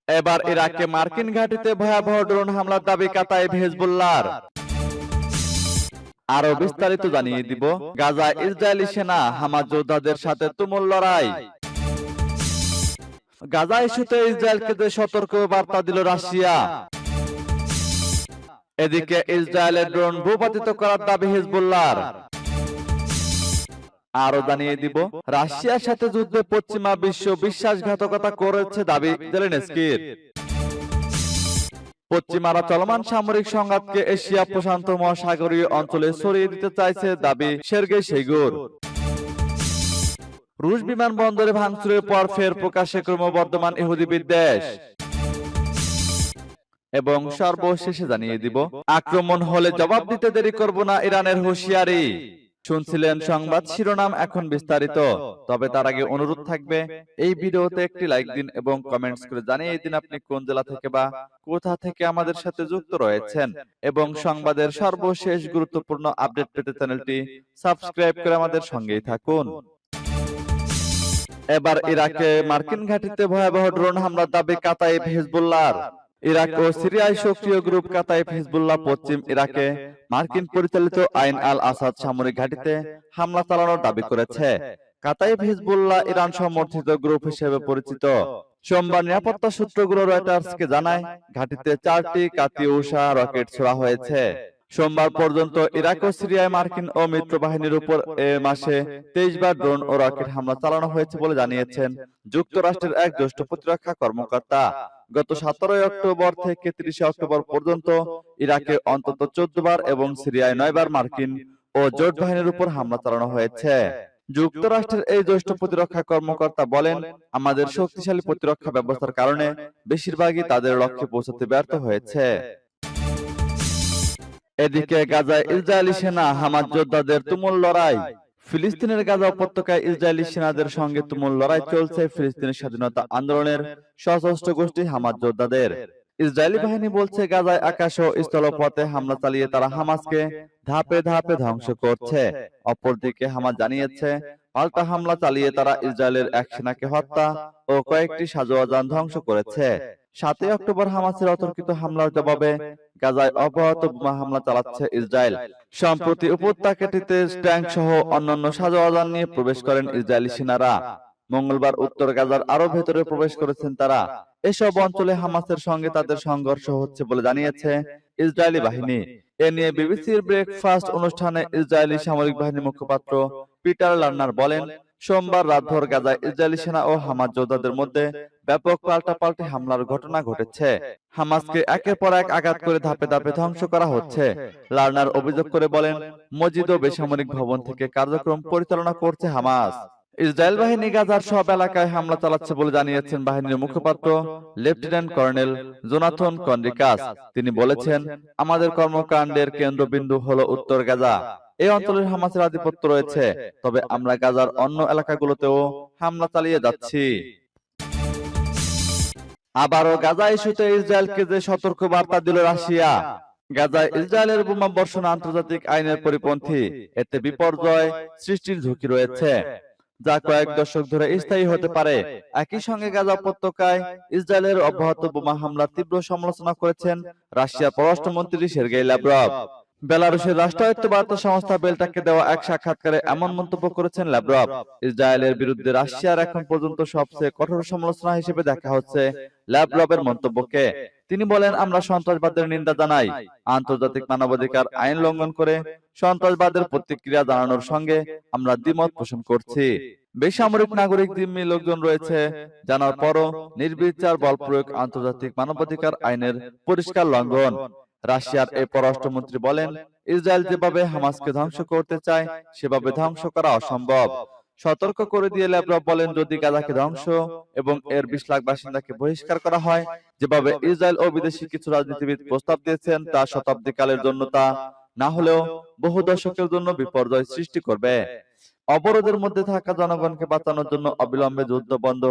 এবার ইরাকে মার্কিন ঘাঁটিতে ভয়াবহ ড্রোন হামলার দাবি কাতাইব হিজবুল্লাহর। আরো বিস্তারিত জানিয়ে দিব। গাজায় ইসরায়েলি সেনা হামাস যোদ্ধাদের সাথে তুমুল লড়াই। গাজা ইস্যুতে ইসরায়েলকে যে সতর্ক বার্তা দিল রাশিয়া। এদিকে ইসরায়েলের ড্রোন ভূপাতিত করার দাবি হিজবুল্লাহর। আরো জানিয়ে দিব, রাশিয়ার সাথে যুদ্ধে পশ্চিমা বিশ্ব বিশ্বাসঘাতকতা করেছে দাবি জেলেনস্কির। পশ্চিমারা চলমান সামরিক সংঘাতকে এশিয়া প্রশান্ত মহাসাগরীয় অঞ্চলে ছড়িয়ে দিতে চাইছে দাবি সের্গেই শোইগুর। রুশ বিমানবন্দরে ভাঙচুরের পর ফের প্রকাশ্যে ক্রমবর্ধমান ইহুদি বিদ্বেষ। এবং সর্বশেষে জানিয়ে দিব, আক্রমণ হলে জবাব দিতে দেরি করব না, ইরানের হুঁশিয়ারি। শুনছিলেন সংবাদ শিরোনাম, এখন বিস্তারিত। তবে তার আগে অনুরোধ থাকবে, এই ভিডিওতে একটি লাইক দিন এবং কমেন্টস করে জানিয়ে দিন আপনি কোন জেলা থেকে বা কোথা থেকে আমাদের সাথে যুক্ত রয়েছেন, এবং সংবাদের সর্বশেষ গুরুত্বপূর্ণ আপডেট পেতে চ্যানেলটি সাবস্ক্রাইব করে আমাদের সঙ্গেই থাকুন। এবার ইরাকে মার্কিন ঘাঁটিতে ভয়াবহ ড্রোন হামলার দাবি কাতাইব হিজবুল্লাহর। ইরাক ও সিরিয়ায় সক্রিয় গ্রুপ কাতাইব হিজবুল্লাহ পশ্চিম ইরাকে মার্কিন পরিচালিত আইন আল আসাদ সামরিক ঘাঁটিতে হামলা চালানোর দাবি করেছে। কাতাইব হিজবুল্লাহ ইরান সমর্থিত গ্রুপ হিসেবে পরিচিত। সোমবার নিরাপত্তা সূত্রগুলো রয়টার্সকে জানায়, ঘাঁটিতে 4টি কাতিউষা রকেট ছোড়া হয়েছে। সোমবার পর্যন্ত ইরাক ও সিরিয়ায় মার্কিন ও মিত্র বাহিনীর উপর এ মাসে 23 বার ড্রোন ও রকেট হামলা চালানো হয়েছে বলে জানিয়েছেন যুক্তরাষ্ট্রের এক জ্যেষ্ঠ প্রতিরক্ষা কর্মকর্তা। গত 17 অক্টোবর থেকে 30 অক্টোবর পর্যন্ত ইরাকে অন্তত 14 বার এবং সিরিয়ায় 9 বার মার্কিন ও জোট বাহিনীর উপর হামলা চালানো হয়েছে। যুক্তরাষ্ট্রের এই জ্যেষ্ঠ প্রতিরক্ষা কর্মকর্তা বলেন, আমাদের শক্তিশালী প্রতিরক্ষা ব্যবস্থার কারণে বেশিরভাগই তাদের লক্ষ্যে পৌঁছাতে ব্যর্থ হয়েছে। এদিকে গাজায় ইসরায়েলি সেনা হামাস যোদ্ধাদের তুমুল লড়াই। ফিলিস্তিনের গাজা উপত্যকায় ইসরায়েলি সেনাদের সঙ্গে তুমুল লড়াই চলছে ফিলিস্তিনের স্বাধীনতা আন্দোলনের সশস্ত্র গোষ্ঠী হামাস যোদ্ধাদের। ইসরায়েলি বাহিনী বলছে, গাজায় আকাশ ও স্থলপথে হামলা চালিয়ে তারা হামাসকে ধাপে ধাপে ধ্বংস করছে। অপরদিকে হামাস জানিয়েছে, পাল্টা হামলা চালিয়ে তারা ইসরায়েলের এক সেনাকে হত্যা ও কয়েকটি সাজোয়া যান ধ্বংস করেছে। 7 অক্টোবর হামাসের অতর্কিত হামলার জবাবে গাজায় অব্যাহত বোমা হামলা চালাচ্ছে ইসরায়েল। সম্প্রতি উপত্যকাটিতে ট্যাঙ্ক সহ অন্যান্য সাজোয়া যান নিয়ে প্রবেশ করেন ইসরায়েলি সেনারা। মঙ্গলবার উত্তর গাজার আরো ভেতরে প্রবেশ করেছেন তারা। এসব অঞ্চলে হামাসের সঙ্গে তাদের সংঘর্ষ হচ্ছে বলে জানিয়েছে ইসরায়েলি বাহিনী। এ নিয়ে বিবিসির ব্রেকফাস্ট অনুষ্ঠানে ইসরায়েলি সামরিক বাহিনীর মুখপাত্র পিটার লার্নার বলেন, সোমবার রাতভর গাজায় ইসরায়েলি সেনা ও হামাস যোদ্ধাদের মধ্যে ব্যাপক পাল্টাপাল্টি হামলার ঘটনা ঘটেছে। হামাসকে একের পর এক আঘাত করে ধাপে ধাপে ধ্বংস করা হচ্ছে। লার্নার অভিযোগ করে বলেন, মসজিদ ও বেসামরিক ভবন থেকে কার্যক্রম পরিচালনা করছে হামাস। ইসরায়েল বাহিনী গাজার সব এলাকায় হামলা চালাচ্ছে বলে জানিয়েছেন বাহিনীর মুখপাত্র লেফটেন্যান্ট কর্নেল জোনাথন কন্ড্রিকাস। তিনি বলেছেন, আমাদের কর্মকাণ্ডের কেন্দ্রবিন্দু হলো উত্তর গাজা। এই অঞ্চলের হামাসের আধিপত্য রয়েছে, তবে আমরা গাজার অন্য এলাকাগুলোতেও হামলা চালিয়ে যাচ্ছি। আবারও গাজা ইস্যুতে ইসরায়েলকে যে সতর্ক বার্তা দিল রাশিয়া। গাজায় ইসরায়েলের বোমা বর্ষণ আন্তর্জাতিক আইনের পরিপন্থী, এতে বিপর্যয় সৃষ্টির ঝুঁকি রয়েছে, যা কয়েক দশক ধরে স্থায়ী হতে পারে। একই সঙ্গে গাজা উপত্যকায় ইসরায়েলের অব্যাহত বোমা হামলার তীব্র সমালোচনা করেছেন রাশিয়ার পররাষ্ট্রমন্ত্রী সের্গেই ল্যাভরভ। বেলারুশের রাষ্ট্রায়ত্ত বার্তা সংস্থা বেলটাকে দেওয়া এক সাক্ষাৎকারে এমন মন্তব্য করেছেন ল্যাভরভ। ইসরায়েলের বিরুদ্ধে রাশিয়ার এখন পর্যন্ত সবচেয়ে কঠোর সমালোচনা হিসেবে দেখা হচ্ছে ল্যাভরভের মন্তব্যকে। তিনি বলেন, আমরা সন্ত্রাসবাদের নিন্দা জানাই। আন্তর্জাতিক মানবাধিকার আইন লঙ্ঘন করে সন্ত্রাসবাদের প্রতিক্রিয়া জানানোর সঙ্গে আমরা দ্বিমত পোষণ করছি। বেসামরিক নাগরিক জিম্মি লোকজন রয়েছে জানার পরও নির্বিচার বল প্রয়োগ আন্তর্জাতিক মানবাধিকার আইনের পরিষ্কার লঙ্ঘন। রাশিয়ার এই পররাষ্ট্রমন্ত্রী বলেন, ইসরায়েল যেভাবে হামাসকে ধ্বংস করতে চায় সেভাবে ধ্বংস করা অসম্ভব। সতর্ক করে দিয়ে ল্যাভরভ বলেন, যদি গাজাকে ধ্বংস এবং এর 20 লাখ বাসিন্দাকে বহিষ্কার করা হয়, যেভাবে ইসরায়েল ও বিদেশি কিছু রাজনীতিবিদ প্রস্তাব দিয়েছেন, তা শতাব্দীকালের জন্য তা না হলেও বহু দশকের জন্য বিপর্যয় সৃষ্টি করবে। অবরোধের মধ্যে থাকা জনগণকে বাঁচানোর জন্য অবিলম্বে যুদ্ধ বন্ধ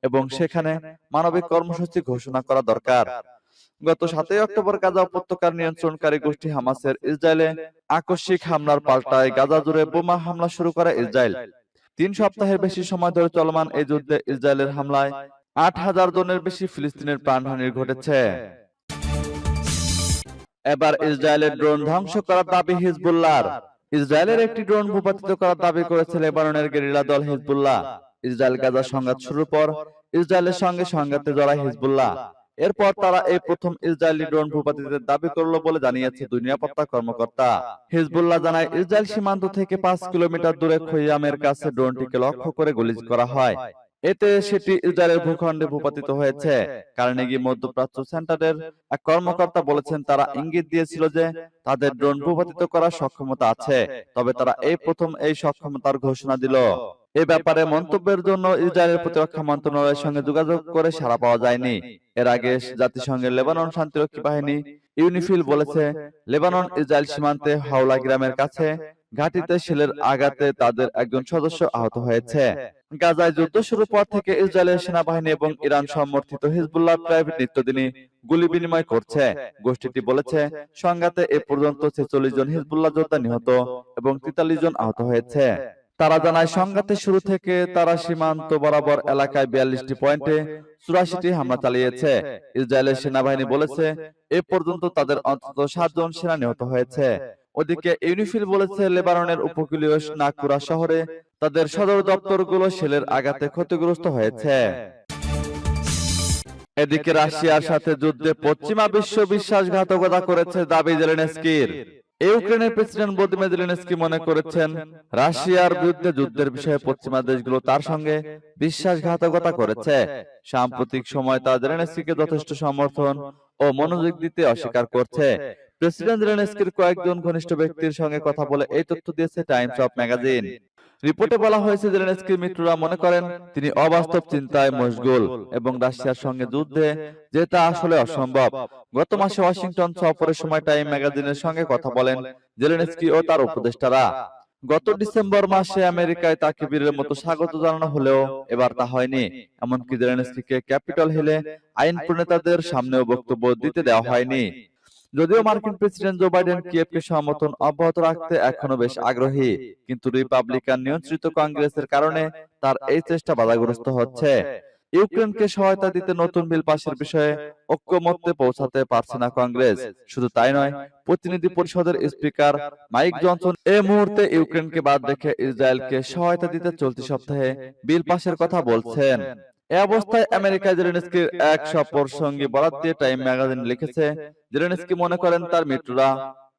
এবং সেখানে মানবিক কর্মসূচি ঘোষণা করা দরকার। গত 7 অক্টোবর গাজা উপত্যকার নিয়ন্ত্রণকারী গোষ্ঠী হামাসের ইসরায়েলে আকস্মিক হামলার পাল্টায় গাজা জুড়ে বোমা হামলা শুরু করে ইসরায়েল। 3 সপ্তাহের বেশি সময় ধরে চলমান এই যুদ্ধে ইসরায়েলের হামলায় 8,000 জনের বেশি ফিলিস্তিনের প্রাণহানি ঘটেছে। এবার ইসরায়েলের ড্রোন ধ্বংস করার দাবি হিজবুল্লাহর। ইসরায়েলের একটি ড্রোন ভূপাতিত করার দাবি করেছে লেবাননের গেরিলা দল হিজবুল্লাহ। ইসরায়েল গাজা সংঘাত শুরুর পর ইসরায়েলের সঙ্গে সংঘাতে জড়ায় হিজবুল্লাহ। এরপর তারা এই প্রথম ইসরায়েলি ড্রোন ভূপাতিতের দাবি করলো বলে জানিয়েছে দুই নিরাপত্তা কর্মকর্তা। হিজবুল্লাহ জানায়, ইসরায়েল সীমান্ত থেকে 5 কিলোমিটার দূরে খৈয়ামের কাছে ড্রোনটিকে লক্ষ্য করে গুলি করা হয়। এতে সেটি ইসরায়েলের ভূখণ্ডে ভূপাতিত হয়েছে। কার্নেগি মধ্যপ্রাচ্য সেন্টারের এক কর্মকর্তা বলেছেন, তারা ইঙ্গিত দিয়েছিল যে তাদের ড্রোন ভূপাতিত করার সক্ষমতা আছে, তবে তারা এই প্রথম এই সক্ষমতার ঘোষণা দিল। এ ব্যাপারে মন্তব্যের জন্য ইসরায়েলের প্রতিরক্ষা মন্ত্রণালয়ের সঙ্গে যোগাযোগ করে সাড়া পাওয়া যায়নি। এর আগে জাতিসংঘের লেবানন শান্তিরক্ষী বাহিনী ইউনিফিল বলেছে, লেবানন ইসরায়েল সীমান্তে হাওলা গ্রামের কাছে ঘাঁটিতে শেলের আঘাতে তাদের একজন সদস্য আহত হয়েছে। গাজায় যুদ্ধ শুরুর পর থেকে ইসরায়েলের সেনাবাহিনী এবং ইরান সমর্থিত হিজবুল্লাহ প্রাইভেট নিত্যদিনই গুলি বিনিময় করছে। গোষ্ঠীটি বলেছে, সংঘাতে এ পর্যন্ত 46 জন হিজবুল্লাহ যোদ্ধা নিহত এবং 43 জন আহত হয়েছে। তারা জানায়, সংঘাতের শুরু থেকে তারা সীমান্ত বরাবর এলাকায় 42টি পয়েন্টে 84টি হামলা চালিয়েছে। ইসরায়েলের সেনাবাহিনী বলেছে, এ পর্যন্ত তাদের অন্তত 7 জন সেনা নিহত হয়েছে। ওদিকে ইউনিফিল বলেছে, লেবাননের উপকূলীয় নাকুরা শহরে তাদের সদর দপ্তরগুলো শেলের আঘাতে ক্ষতিগ্রস্ত হয়েছে। এদিকে রাশিয়ার সাথে যুদ্ধে পশ্চিমা বিশ্ব বিশ্বাসঘাতকতা করেছে দাবি জেলেনস্কির। ইউক্রেনের প্রেসিডেন্ট ভলোদিমির জেলেনস্কি মনে করেছেন, রাশিয়ার বিরুদ্ধে যুদ্ধের বিষয়ে পশ্চিমা দেশগুলো তার সঙ্গে বিশ্বাসঘাতকতা করেছে। সাম্প্রতিক সময় তা জেলেনস্কিকে যথেষ্ট সমর্থন ও মনোযোগ দিতে অস্বীকার করছে। প্রেসিডেন্ট জেলেনস্কির কয়েকজন ঘনিষ্ঠ ব্যক্তির সঙ্গে কথা বলে এই তথ্য দিয়েছে টাইমস অফ ম্যাগাজিন। রিপোর্টে বলা হয়েছে, জেলেনস্কির মিত্ররা মনে করেন তিনি অবাস্তব চিন্তায় মশগুল এবং রাশিয়ার সঙ্গে যুদ্ধে যেটা আসলে অসম্ভব। গত মাসে ওয়াশিংটন সফরের সময় টাইম ম্যাগাজিনের সঙ্গে কথা বলেন জেলেনস্কি ও তার উপদেষ্টারা। গত ডিসেম্বর মাসে আমেরিকায় তাকে বীরের মতো স্বাগত জানানো হলেও এবার তা হয়নি। এমনকি জেলেনস্কিকে ক্যাপিটল হিলে আইন প্রণেতাদের সামনেও বক্তব্য দিতে দেওয়া হয়নি। যদিও মার্কিন প্রেসিডেন্ট জো বাইডেন কিয়েভকে সমর্থন অব্যাহত রাখতে এখনো বেশ আগ্রহী, কিন্তু রিপাবলিকান নিয়ন্ত্রিত কংগ্রেসের কারণে তার এই চেষ্টা বাধাগ্রস্ত হচ্ছে। ইউক্রেনকে সহায়তা দিতে নতুন বিল পাশের বিষয়ে ঐক্যমত্যে পৌঁছাতে পারছে না কংগ্রেস। শুধু তাই নয়, প্রতিনিধি পরিষদের স্পিকার মাইক জনসন এই মুহূর্তে ইউক্রেনকে বাদ রেখে ইসরায়েলকে সহায়তা দিতে চলতি সপ্তাহে বিল পাশের কথা বলছেন। এ অবস্থায় আমেরিকায় জেলেনস্কির এক সফর সঙ্গী বরাত দিয়ে টাইম ম্যাগাজিন লিখেছে, জেলেনস্কি মনে করেন তার মিত্ররা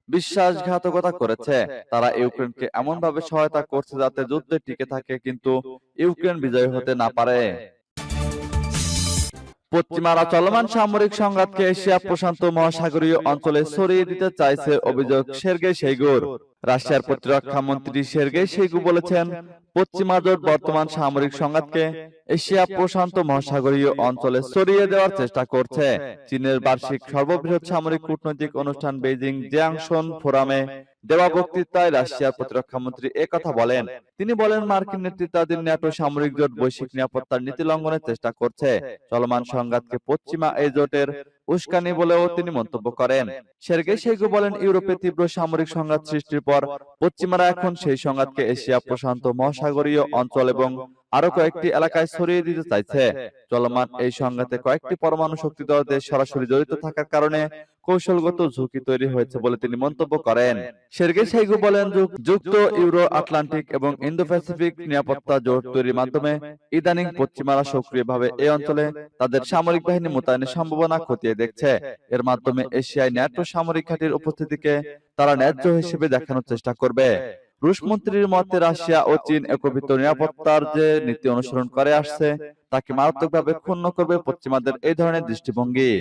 বিশ্বাসঘাতকতা করেছে। তারা ইউক্রেনকে এমন ভাবে সহায়তা করছে যাতে যুদ্ধে টিকে থাকে, কিন্তু ইউক্রেন বিজয়ী হতে না পারে। পশ্চিমারা চলমান সামরিক সংঘাতকে এশিয়া প্রশান্ত মহাসাগরীয় অঞ্চলে ছড়িয়ে দিতে চাইছে অভিযোগ সের্গেই শৈগুর। রাশিয়ার প্রতিরক্ষা মন্ত্রী সের্গেই শৈগু বলেছেন, পশ্চিমা জোট বর্তমান সামরিক সংঘাতকে এশিয়া প্রশান্ত মহাসাগরীয় অঞ্চলে ছড়িয়ে দেওয়ার চেষ্টা করছে। চীনের বার্ষিক সর্ববৃহৎ সামরিক কূটনৈতিক অনুষ্ঠান বেইজিং জিয়াংশন ফোরামে দেওয়া বক্তৃতায় রাশিয়ার প্রতিরক্ষা মন্ত্রী একথা বলেন। তিনি বলেন, মার্কিন নেতৃত্বাধীন ন্যাটো সামরিক জোট বৈশ্বিক নিরাপত্তার নীতি লঙ্ঘনের চেষ্টা করছে। চলমান সংঘাতকে পশ্চিমা এই জোটের উস্কানি বলেও তিনি মন্তব্য করেন। সের্গেই শৈগু বলেন, ইউরোপে তীব্র সামরিক সংঘাত সৃষ্টির পর পশ্চিমারা এখন সেই সংঘাতকে এশিয়া প্রশান্ত মহাসাগরীয় অঞ্চল এবং আরো কয়েকটি এলাকায় ছড়িয়ে দিতে চাইছে। চলমান এই সংঘাতে কয়েকটি পরমাণু শক্তিধর দেশ সরাসরি জড়িত থাকার কারণে কৌশলগত ঝুঁকি তৈরি হয়েছে বলে তিনি মন্তব্য করেন। সের্গেই শৈগু বলেন, যুক্ত ইউরো আটলান্টিক এবং ইন্দো প্যাসিফিক নিরাপত্তা জোট তৈরির মাধ্যমে ইদানিং পশ্চিমারা সক্রিয়ভাবে এই অঞ্চলে তাদের সামরিক বাহিনী মোতায়েনের সম্ভাবনা খতিয়ে দেখছে। এর মাধ্যমে এশিয়ায় ন্যাটো সামরিক ঘাঁটির উপস্থিতিকে তারা ন্যায্য হিসেবে দেখানোর চেষ্টা করবে। রুশ মন্ত্রীর মতে, রাশিয়া ও চীন একীভূত নিরাপত্তার যে নীতি অনুসরণ করে আসছে তাকে মারাত্মকভাবে ক্ষুণ্ণ করবে পশ্চিমাদের এই ধরনের দৃষ্টিভঙ্গি।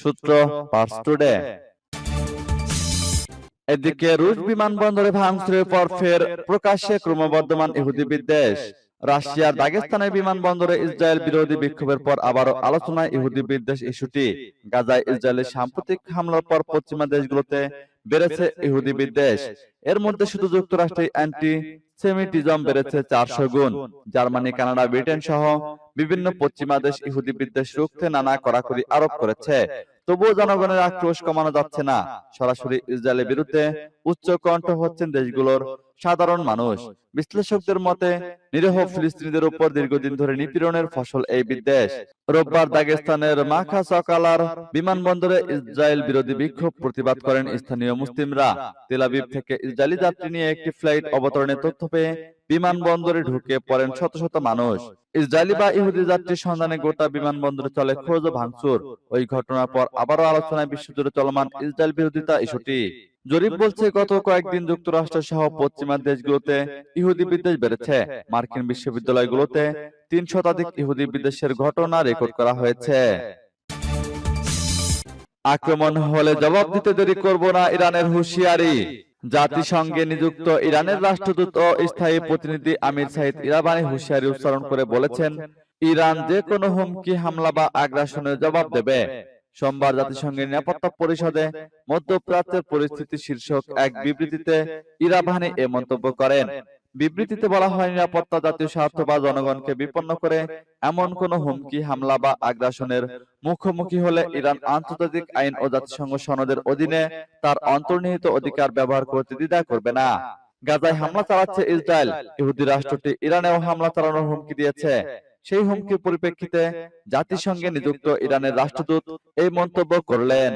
সূত্র পার্স টুডে। এদিকে রুশ বিমানবন্দরে ভাঙচুরের পর ফের প্রকাশ্যে ক্রমবর্ধমান ইহুদি বিদ্বেষ। রাশিয়ার দাগেস্তানের বিমানবন্দরে ইসরায়েল বিরোধী বিক্ষোভের পর আবারও আলোচনায় ইহুদি বিদ্বেষ ইস্যুটি। গাজায় ইসরায়েলের সাম্প্রতিক হামলার পর পশ্চিমা দেশগুলোতে বেড়েছে ইহুদি বিদ্বেষ। এর মধ্যে শুধু যুক্তরাষ্ট্রে অ্যান্টি সেমিটিজম বেড়েছে 400 গুণ। জার্মানি, কানাডা, ব্রিটেন সহ বিভিন্ন পশ্চিমা দেশ ইহুদি বিদ্বেষ রুখতে নানা কড়াকড়ি আরোপ করেছে। তবুও জনগণের আক্রোশ কমানো যাচ্ছে না। সরাসরি ইসরায়েলের বিরুদ্ধে উচ্চ কণ্ঠ হচ্ছেন দেশগুলোর সাধারণ মানুষ। বিশ্লেষকদের মতে, নিরীহ ফিলিস্তিনিদের উপর দীর্ঘদিন ধরে নিপীড়নের ফসল এই বিদ্বেষ। রোববার দাগেস্তানের মাখা সকালার বিমানবন্দরে ইসরায়েল বিরোধী বিক্ষোভ প্রতিবাদ করেন স্থানীয় মুসলিমরা। তেল আবিব থেকে ইসরায়েলি যাত্রী নিয়ে একটি ফ্লাইট অবতরণের তথ্য পেয়ে বিমানবন্দরে ঢুকে পড়েন শত শত মানুষ। ইসরায়েলি বা ইহুদি যাত্রীর সন্ধানে গোটা বিমানবন্দরে চলে খোঁজ ও ভাঙচুর। ওই ঘটনার পর আবারও আলোচনায় বিশ্বজুড়ে চলমান ইসরায়েল বিরোধিতা ইস্যুটি। জরিপ বলছে, গত কয়েকদিন যুক্তরাষ্ট্র সহ পশ্চিমা দেশগুলোতে ইহুদি বিদ্বেষ বেড়েছে। মার্কিন বিশ্ববিদ্যালয়গুলোতে ৩ শতাধিক ইহুদি বিদ্বেষের ঘটনা রেকর্ড করা হয়েছে। আক্রমণ হলে জবাব দিতে দেরি করব না, ইরানের হুঁশিয়ারি। জাতিসংঘে নিযুক্ত ইরানের রাষ্ট্রদূত ও স্থায়ী প্রতিনিধি আমির সাইদ ইরাবানি হুঁশিয়ারি উচ্চারণ করে বলেছেন, ইরান যে কোনো হুমকি, হামলা বা আগ্রাসনের জবাব দেবে। সোমবার জাতিসংঘের নিরাপত্তা পরিষদে মধ্যপ্রাচ্যের পরিস্থিতি শীর্ষক এক বিবৃতিতে ইরাবানি এ মন্তব্য করেন। বিবৃতিতে বলা হয়, নিরাপত্তা, জাতীয় স্বার্থ বা জনগণকে বিপন্ন করে এমন কোন হুমকি, হামলা বা আগ্রাসনের মুখোমুখি হলে ইরান আন্তর্জাতিক আইন ও জাতিসংঘ সনদের অধীনে তার অন্তর্নিহিত অধিকার ব্যবহার করতে দ্বিধা করবে না। গাজায় হামলা চালাচ্ছে ইসরায়েল। ইহুদি রাষ্ট্রটি ইরানেও হামলা চালানোর হুমকি দিয়েছে। সেই হুমকির পরিপ্রেক্ষিতে জাতিসংঘে নিযুক্ত ইরানের রাষ্ট্রদূত এই মন্তব্য করলেন।